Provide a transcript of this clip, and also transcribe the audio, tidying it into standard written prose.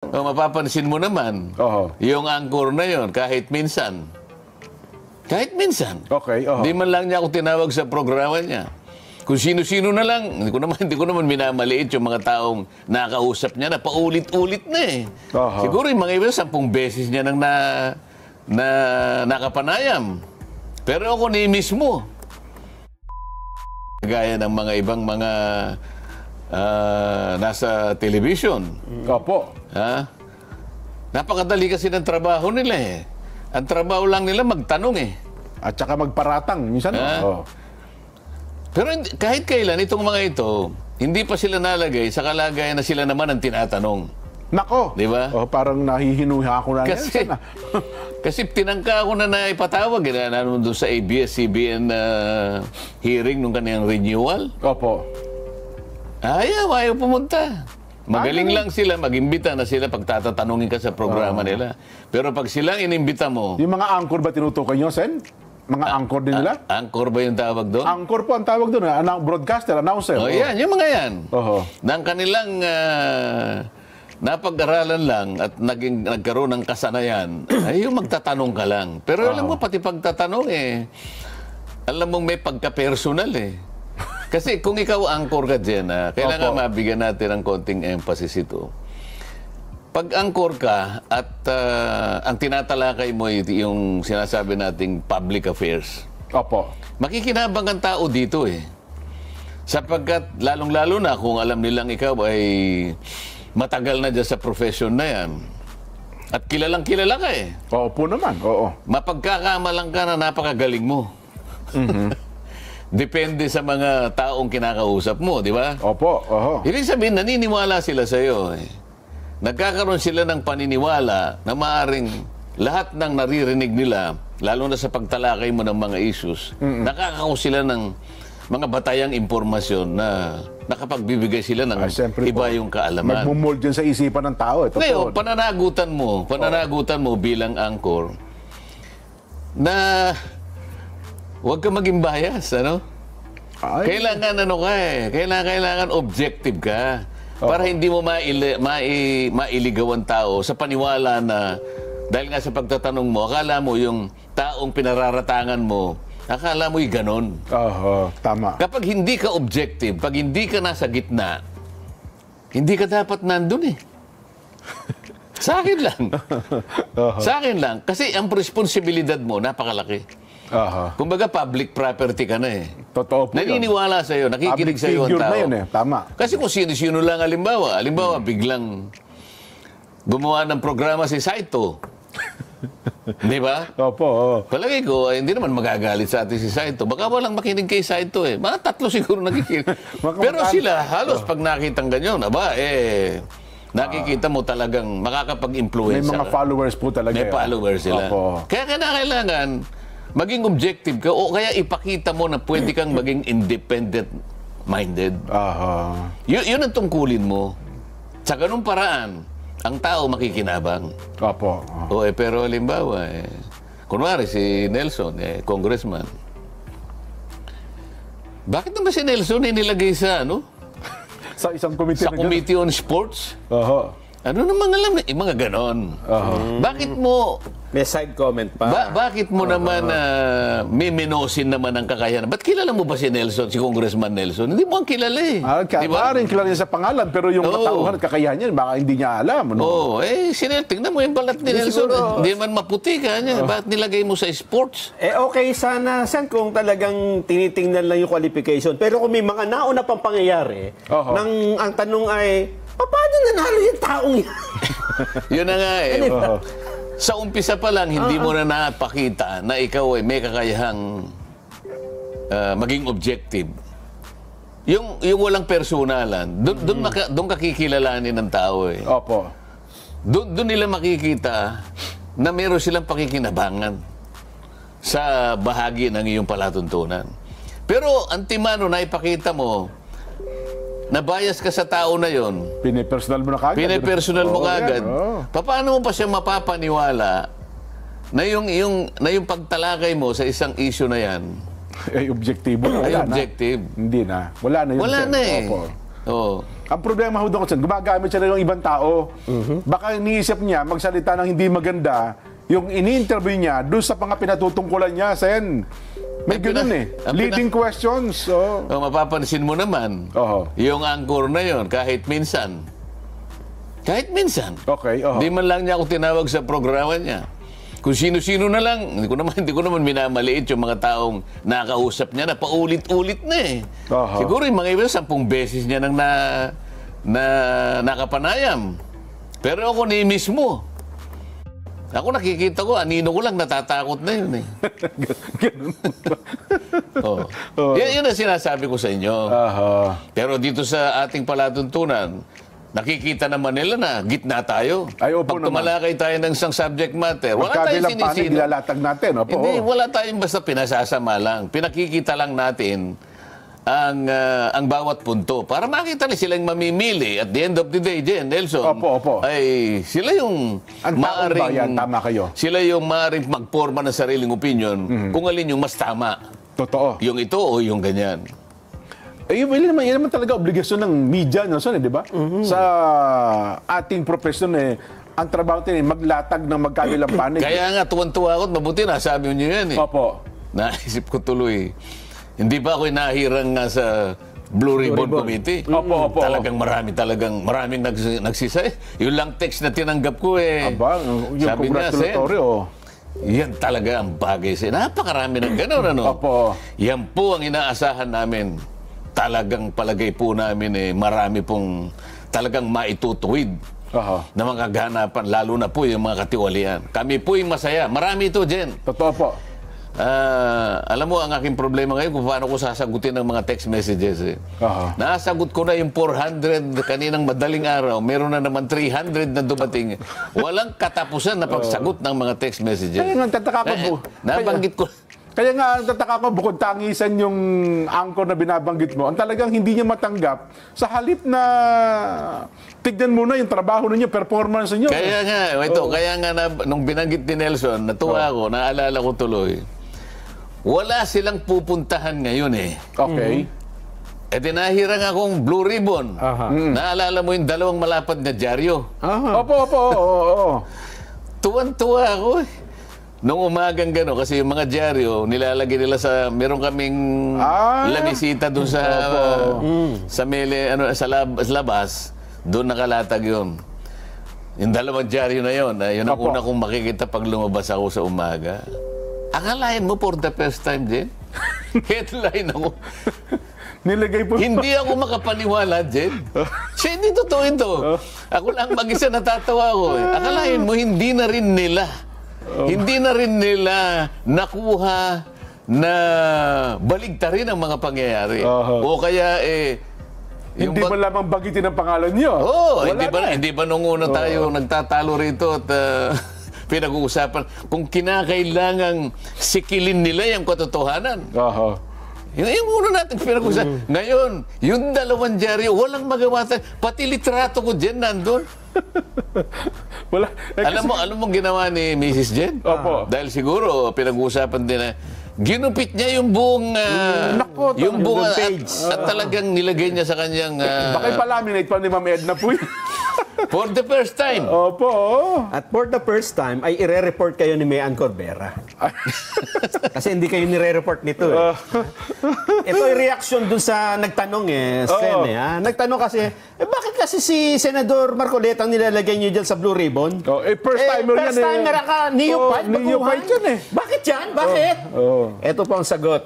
O, mapapansin mo naman, yung anchor na yon kahit minsan. Kahit minsan. Okay, Di man lang niya ako tinawag sa programa niya. Kung sino-sino na lang, hindi ko naman minamaliit yung mga taong nakausap niya na paulit-ulit na eh. Siguro yung mga iba, 10 beses niya nang nakapanayam. Pero ako ni mismo. Gaya ng mga ibang mga nasa television. Opo. Ha? Napakadali kasi ng trabaho nila eh. Ang trabaho lang nila magtanong eh. At saka magparatang. Minsan, Pero kahit kailan, itong mga ito, hindi pa sila nalagay sa kalagayan na sila naman ang tinatanong. Nako. Di ba? Parang nahihinuha ako na kasi, yan. kasi tinangka ako na naipatawag. Doon sa ABS-CBN hearing nung kaniyang renewal. Opo. Ayaw pumunta. Magaling lang sila, mag-imbita na sila pag tatatanungin ka sa programa nila. Pero pag silang inimbita mo... Yung mga anchor ba tinutukoy nyo, Sen? Mga anchor din nila? Anchor ba yung tawag doon? Anchor po ang tawag doon. Broadcaster, announcer. Yan, yung mga yan. Nang kanilang napag-aralan lang at nagkaroon ng kasanayan, ay yung magtatanong ka lang. Pero alam mo, pati pagtatanong alam mong may pagka-personal Kasi kung ikaw anchor ka dyan, kailangan mabigyan natin ng konting emphasis ito. Pag anchor ka at ang tinatalakay mo yung sinasabi nating public affairs, makikinabang ang tao dito Sapagkat lalong-lalo na kung alam nilang ikaw ay matagal na dyan sa profession na yan. At kilalang-kilala ka Opo naman, Mapagkakamalang ka na napakagaling mo. Depende sa mga taong kinakausap mo, di ba? Opo. Ibig sabihin, naniniwala sila sa iyo. Nagkakaroon sila ng paniniwala na maaring lahat ng naririnig nila, lalo na sa pagtalakay mo ng mga issues, nakakakuha sila ng mga batayang impormasyon na nakapagbibigay sila ng iba yung kaalaman. Nagmumold yun sa isipan ng tao. Ngayon, pananagutan mo bilang anchor na huwag ka maging bias, Kailangan kailangan objective ka. Para hindi mo mailigaw ang tao sa paniwala na dahil nga sa pagtatanong mo, akala mo yung taong pinararatangan mo, akala mo'y ganon. Tama. Kapag hindi ka objective, pag hindi ka nasa gitna, hindi ka dapat nandun Sa akin lang. Sa akin lang. Kasi ang responsibilidad mo, napakalaki. Kumbaga, public property ka na Totoo po naniniwala sa'yo, nakikinig sa'yo ang tao. Na yun Tama. Kasi kung sino-sino lang, halimbawa, biglang gumawa ng programa si Saito. Di ba? Opo. Palagay ko, hindi naman magagalit sa atin si Saito. Baka walang makinig kay Saito Mga 3 siguro nakikinig. Pero sila, halos pag nakitang ganyan, nakikita mo talagang makakapag-influence. May mga followers po talaga. May followers sila. Kaya kailangan maging objective ka o kaya ipakita mo na pwede kang maging independent-minded. Yun ang tungkulin mo. Sa ganung paraan, ang tao makikinabang. Pero halimbawa, kunwari si Nelson, congressman. Bakit naman si Nelson nilagay sa sa isang committee sa Committee on Sports? Ano namang alam na, mga ganon. Bakit mo... May side comment pa. Bakit mo naman miminosin naman ang kakayahan? Ba't kilala mo ba si Nelson, si Congressman Nelson? Hindi mo ang kilala Diba? Rin kilala niya sa pangalan, pero yung katauhan at kakayahan niya, baka hindi niya alam. Tingnan mo yung balat ni Nelson. Hindi man maputi ka niya. Bakit nilagay mo sa sports? Okay sana, San, kung talagang tinitingnan lang yung qualification. Pero kung may mga nauna pang pangyayari, ang tanong ay, paano nanalo yung taong yan? Yun na nga Sa umpisa pa lang, hindi mo na napakita na ikaw may kakayahang maging objective. Yung walang personalan, doon kakikilalanin ng tao Doon nila makikita na meron silang pakikinabangan sa bahagi ng iyong palatuntunan. Pero antimano na ipakita mo na bias ka sa tao na yon. Pinipersonal mo na kagad. Pinipersonal mo kagad. Paano mo pa siya mapapaniwala na yung pagtalakay mo sa isang issue na yan ay objektibo na. Ay objective. Hindi na. Wala na yun. Wala na Oo. Ang problema ho doon, Sen, gumagamit siya ng ibang tao. Baka iniisip niya, magsalita ng hindi maganda, yung ini-interview niya, doon sa mga pinatutungkulan niya, Sen. May ganun leading questions. Oh. Mapapansin mo naman, yung anchor na yon kahit minsan. Okay, Hindi man lang niya ako tinawag sa programa niya. Kung sino-sino na lang, hindi ko naman minamaliit yung mga taong nakausap niya na paulit-ulit na eh. Siguro yung mga iba 10 beses niya nang nakapanayam. Pero ako ni mismo. Ako nakikita ko, anino ko lang, natatakot na yun eh. Yan ang sinasabi ko sa inyo. Pero dito sa ating palatuntunan, nakikita naman nila na gitna tayo. Ay, opo Pag tumalakay tayo ng isang subject matter, wala tayong sinisino. Nilalatag natin. Opo, Hindi, wala tayong basta pinasasama lang. Pinakikita lang natin ang bawat punto para makita nila silang mamimili at the end of the day, Jen, Nelson. Opo. Ay sila yung bayan, tama kayo. Sila yung maaring magporma ng sariling opinion kung alin yung mas tama. Totoo. Yung ito o yung ganyan. Yun naman talaga obligasyon ng media, no, son, di ba? Sa ating profesyon ang trabaho natin maglatag ng magkabilang panig. Kaya nga, tuwan-tuwa ako at mabuti nasabi niyo yan eh. Opo. Naisip ko tuloy. Hindi ba ako nahirang nga sa Blue Ribbon Committee? Opo. Maraming nagsisay. Yung lang text na tinanggap ko Aba, yung sabi niya, congratulatory, yan talaga ang bagay sa'yo. Napakarami ng gano'n, ano? Opo. Yan po ang inaasahan namin. Talagang palagay po namin marami pong talagang maitutuwid na mga ganapan, lalo na po yung mga katiwalian. Kami po yung masaya. Marami ito, Jen. Totoo po. Alam mo, ang aking problema ngayon kung paano ko sasagutin ng mga text messages. Nasagot ko na yung 400 kaninang madaling araw. Meron na naman 300 na dumating. Walang katapusan na pagsagot ng mga text messages. Kaya nga, tataka ko nabanggit ko. Kaya nga, tataka ko, bukod tangisan yung anchor na binabanggit mo, ang talagang hindi niya matanggap sa halip na tignan mo na yung trabaho ninyo, performance niyo. Kaya nga, kaya nga nung binanggit ni Nelson, natuwa ako, naalala ko tuloy. Wala silang pupuntahan ngayon eh. Okay. Dinahirang akong Blue Ribbon. Naalala mo yung 2 malapad na dyaryo? Opo. Tuwan-tuwa ako eh. Nung umagang gano'n, kasi yung mga dyaryo, nilalagay nila sa, meron kaming lamisita doon sa labas, doon nakalatag yun. Yung 2 dyaryo na yun, yun ang una kong makikita pag lumabas ako sa umaga. Akalain mo for the first time din? Headline ako. Nilagay po. Hindi ako makapaniwala, Jen. Siya, hindi totoo ito. Ako lang mag-isa natatawa ako. Akalain mo, hindi na rin nila nakuha na baligtarin ang mga pangyayari. O kaya hindi ba lamang bagitin ang pangalan niyo? Hindi ba nung una tayo nagtatalo rito at pinag-uusapan kung kinakailangang sikilin nila yung katotohanan. Yung una natin pinag-uusapan. Ngayon, yung 2 dyaryo, walang magawa tayo. Pati litrato ko dyan nandun. Wala. Alam mo ginawa ni Mrs. Jen? Opo. Dahil siguro pinag-uusapan din na ginupit niya yung buong page. At talagang nilagay niya sa kanyang Bakit palaminate pa ni Ma'am Edna po yun? for the first time. Opo. At for the first time, ay ire-report kayo ni Mayan Corbera. Kasi hindi kayo nire-report nito Ito ay reaction dun sa nagtanong Sen Nagtanong kasi, bakit kasi si Senador Marcoleta ang nilalagay niyo dyan sa Blue Ribbon? First timer yan First timer ka, neophyte, neophyte yan Bakit yan? Bakit? Ito po ang sagot.